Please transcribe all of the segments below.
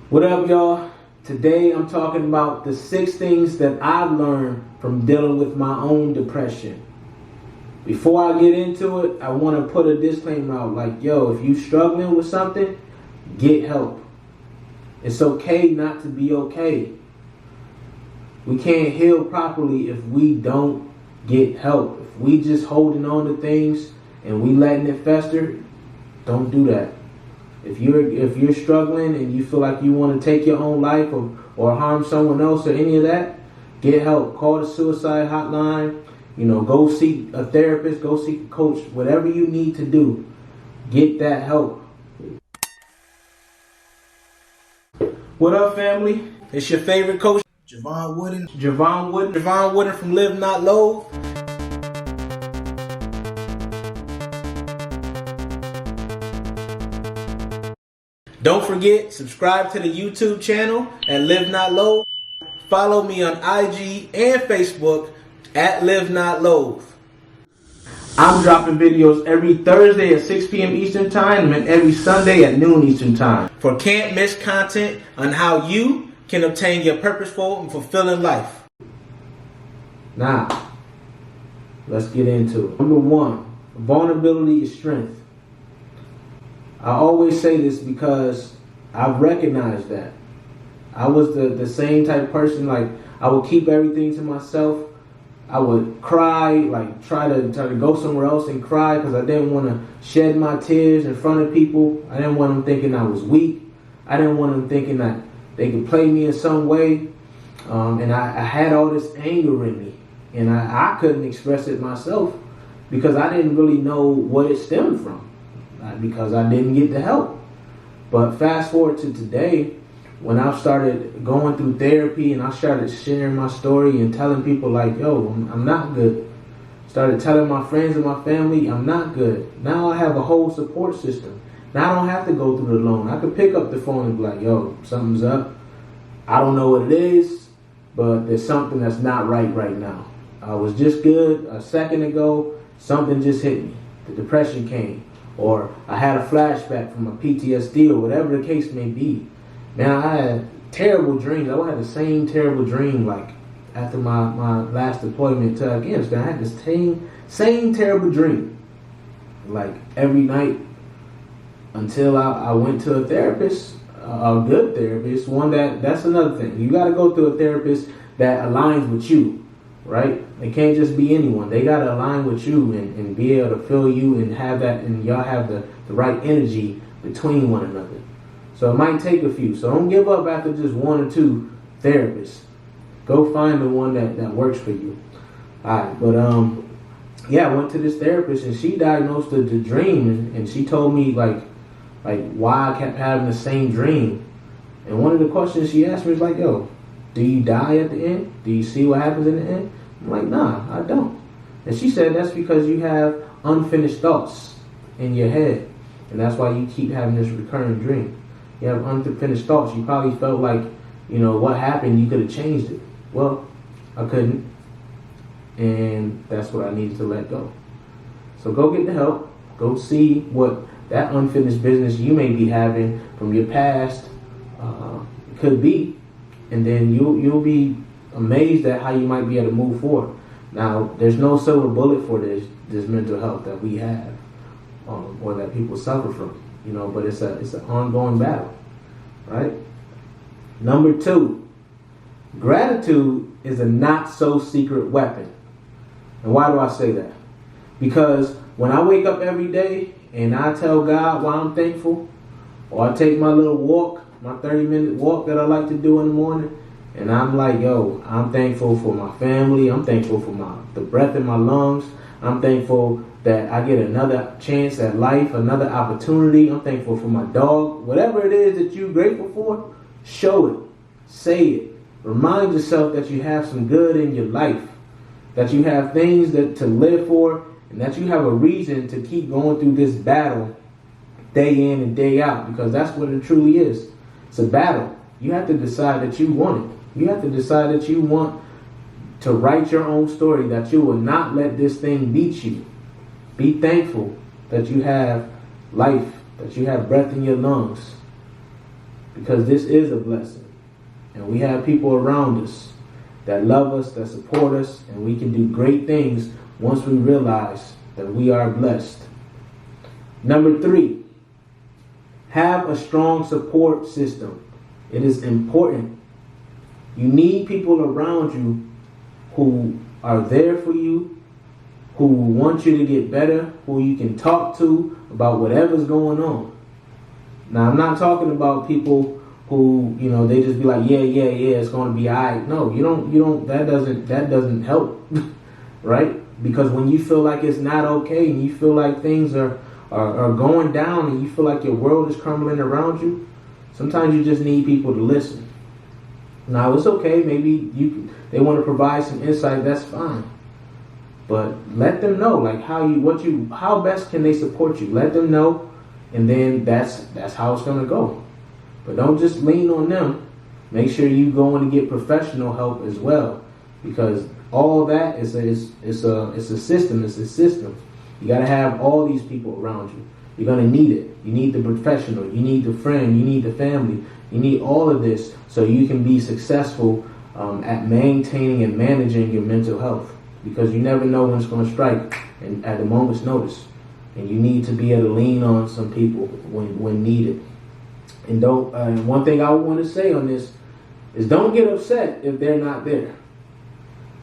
What up, y'all? Today I'm talking about the 6 things that I've learned from dealing with my own depression. Before I get into it, I want to put a disclaimer out like, yo, if you're struggling with something, get help. It's okay not to be okay. We can't heal properly if we don't get help. If we just holding on to things and we letting it fester, don't do that. If you're struggling and you feel like you want to take your own life or harm someone else or any of that, get help. Call the suicide hotline. Go seek a therapist, go seek a coach, whatever you need to do. Get that help. What up, family? It's your favorite coach, Javon Wooden from Live Not Loathe. Don't forget, subscribe to the YouTube channel at Live Not Loathe. Follow me on IG and Facebook at Live Not Loathe. I'm dropping videos every Thursday at 6 p.m. Eastern Time and every Sunday at noon Eastern Time for can't miss content on how you can obtain your purposeful and fulfilling life. Now, let's get into it. Number 1, vulnerability is strength. I always say this because I've recognized that. I was the same type of person, like I would keep everything to myself. I would cry, like try to go somewhere else and cry because I didn't want to shed my tears in front of people. I didn't want them thinking I was weak. I didn't want them thinking that they could play me in some way. And I had all this anger in me. And I couldn't express it myself because I didn't really know what it stemmed from. Because I didn't get the help. But fast forward to today, when I started going through therapy and I started sharing my story and telling people like, yo, I'm not good. Started telling my friends and my family, I'm not good. Now I have a whole support system. Now I don't have to go through it alone. I could pick up the phone and be like, yo, something's up. I don't know what it is, but there's something that's not right now. I was just good a second ago. Something just hit me. The depression came. Or I had a flashback from a PTSD or whatever the case may be. Man, I had terrible dreams. I had the same terrible dream like after my last deployment to Afghanistan. I had this same terrible dream like every night until I went to a therapist, a good therapist, one that's another thing. You got to go to a therapist that aligns with you. Right? It can't just be anyone. They got to align with you and be able to feel you and have that, and y'all have the right energy between one another. So it might take a few. So don't give up after just 1 or 2 therapists. Go find the one that works for you. Alright, but I went to this therapist and she diagnosed the dream and she told me like why I kept having the same dream. And one of the questions she asked me was like, yo, do you die at the end? Do you see what happens in the end? I'm like, nah, I don't. And she said that's because you have unfinished thoughts in your head. And that's why you keep having this recurring dream. You have unfinished thoughts. You probably felt like, what happened, you could have changed it. Well, I couldn't. And that's what I needed to let go. So go get the help. Go see what that unfinished business you may be having from your past could be. And then you'll be amazed at how you might be able to move forward. Now, there's no silver bullet for this mental health that we have, or that people suffer from. But it's an ongoing battle, right? Number 2, gratitude is a not so secret weapon. And why do I say that? Because when I wake up every day and I tell God why I'm thankful, or I take my little walk, my 30-minute walk that I like to do in the morning, and I'm like, yo, I'm thankful for my family. I'm thankful for the breath in my lungs. I'm thankful that I get another chance at life, another opportunity. I'm thankful for my dog. Whatever it is that you're grateful for, show it. Say it. Remind yourself that you have some good in your life, that you have things to live for, and that you have a reason to keep going through this battle day in and day out, because that's what it truly is. It's a battle. You have to decide that you want it. You have to decide that you want to write your own story, that you will not let this thing beat you. Be thankful that you have life, that you have breath in your lungs. because this is a blessing. And we have people around us that love us, that support us, and we can do great things once we realize that we are blessed. Number 3, have a strong support system. It is important. You need people around you who are there for you, who want you to get better, who you can talk to about whatever's going on. Now, I'm not talking about people who, they just be like, yeah, it's going to be all right. No, you don't, that doesn't help, right? Because when you feel like it's not okay and you feel like things are going down and you feel like your world is crumbling around you, sometimes you just need people to listen. Now, it's okay. Maybe they want to provide some insight. That's fine. But let them know, like, how best can they support you? Let them know, and then that's how it's going to go. But don't just lean on them. Make sure you go in and get professional help as well, because all that is a system. It's a system. You got to have all these people around you. You're going to need it. You need the professional. You need the friend. You need the family. You need all of this so you can be successful at maintaining and managing your mental health, because you never know when it's going to strike and at a moment's notice. And you need to be able to lean on some people when needed. And one thing I want to say on this is don't get upset if they're not there.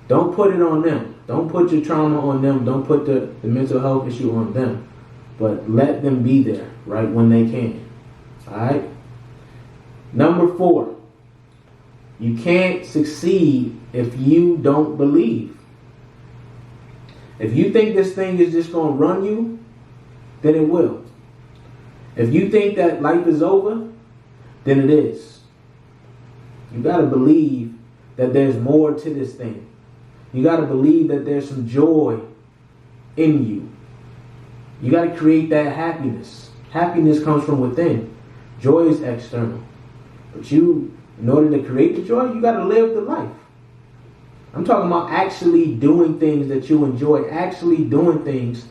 Don't put it on them. Don't put your trauma on them. Don't put the mental health issue on them. But let them be there, right, when they can. All right? Number 4, you can't succeed if you don't believe. If you think this thing is just going to run you, then it will. If you think that life is over, then it is. You got to believe that there's more to this thing. You got to believe that there's some joy in you. You got to create that happiness. Happiness comes from within. Joy is external. But in order to create the joy, you got to live the life. I'm talking about actually doing things that you enjoy, actually doing things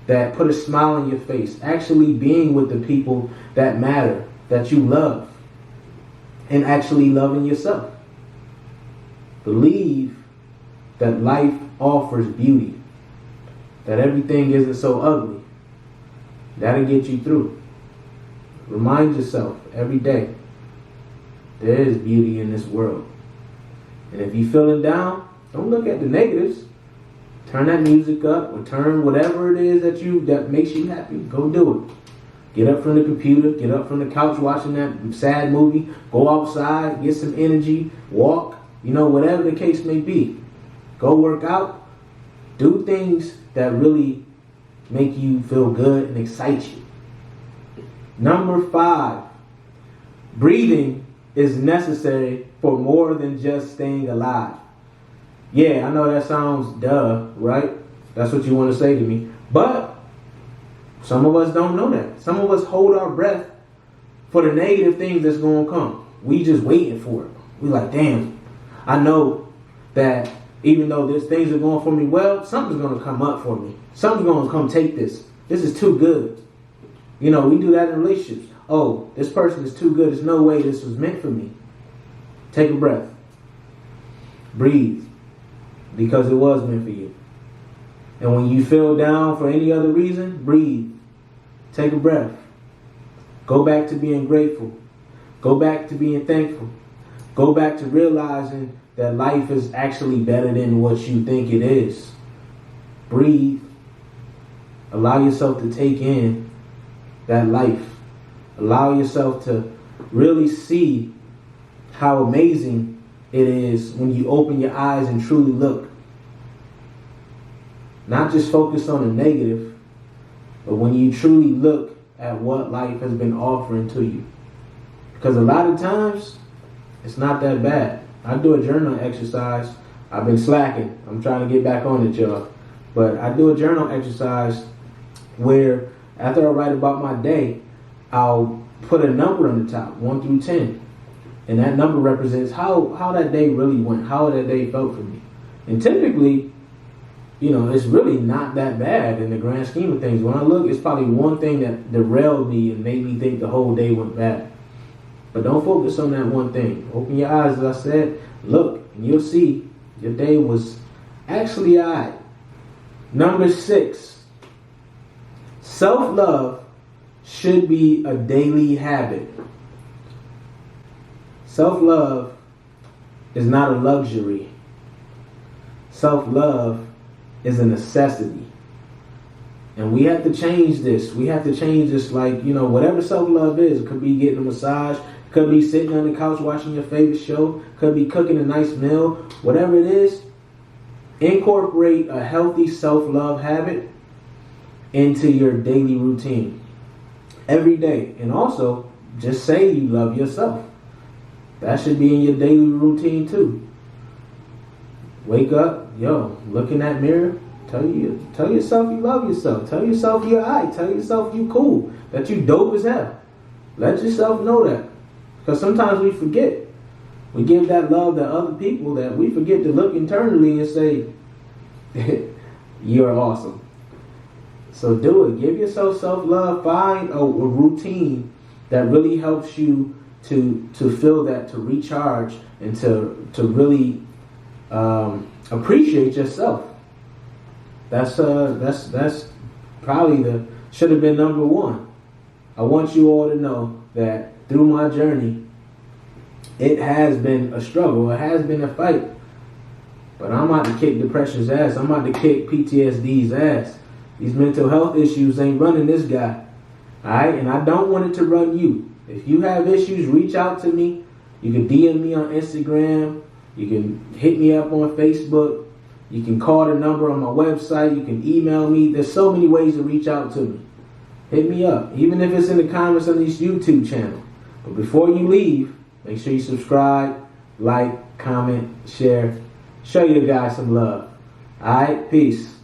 that put a smile on your face, actually being with the people that matter, that you love, and actually loving yourself. Believe that life offers beauty, that everything isn't so ugly. That'll get you through. Remind yourself every day, there is beauty in this world. And if you're feeling down, don't look at the negatives. Turn that music up, or turn whatever it is that makes you happy. Go do it. Get up from the computer, get up from the couch watching that sad movie, go outside, get some energy, walk, whatever the case may be. Go work out. Do things that really make you feel good and excite you. Number 5, breathing is necessary for more than just staying alive. Yeah, I know that sounds duh, right? That's what you want to say to me. But some of us don't know that. Some of us hold our breath for the negative things that's going to come. We just waiting for it. We like, damn, I know that even though these things are going for me well, something's going to come up for me. Something's going to come take this. This is too good. We do that in relationships. Oh, this person is too good. There's no way this was meant for me. Take a breath. Breathe. Because it was meant for you. And when you feel down for any other reason, breathe. Take a breath. Go back to being grateful. Go back to being thankful. Go back to realizing that life is actually better than what you think it is. Breathe. Allow yourself to take in that life. Allow yourself to really see how amazing it is when you open your eyes and truly look. Not just focus on the negative, but when you truly look at what life has been offering to you. Because a lot of times, it's not that bad. I do a journal exercise. I've been slacking. I'm trying to get back on it, y'all. But I do a journal exercise where after I write about my day, I'll put a number on the top, 1 through 10. And that number represents how that day really went, how that day felt for me. And typically, it's really not that bad in the grand scheme of things. When I look, it's probably one thing that derailed me and made me think the whole day went bad. But don't focus on that one thing. Open your eyes, as I said, look, and you'll see your day was actually alright. Number 6, self-love should be a daily habit. Self-love is not a luxury. Self-love is a necessity. And we have to change this. We have to change this, like, whatever self-love is. It could be getting a massage. It could be sitting on the couch watching your favorite show. It could be cooking a nice meal. Whatever it is, incorporate a healthy self-love habit into your daily routine. Every day. And also, just say you love yourself. That should be in your daily routine too. Wake up, look in that mirror. Tell yourself you love yourself. Tell yourself you're alright. Tell yourself you cool. That you dope as hell. Let yourself know that. Because sometimes we forget. We give that love to other people that we forget to look internally and say, you're awesome. So do it. Give yourself self-love. Find a routine that really helps you to feel that, to recharge, and to really appreciate yourself. That's probably should have been number 1. I want you all to know that through my journey, it has been a struggle. It has been a fight. But I'm about to kick depression's ass. I'm about to kick PTSD's ass. These mental health issues ain't running this guy. Alright? And I don't want it to run you. If you have issues, reach out to me. You can DM me on Instagram. You can hit me up on Facebook. You can call the number on my website. You can email me. There's so many ways to reach out to me. Hit me up. Even if it's in the comments on this YouTube channel. But before you leave, make sure you subscribe, like, comment, share. Show your guys some love. Alright? Peace.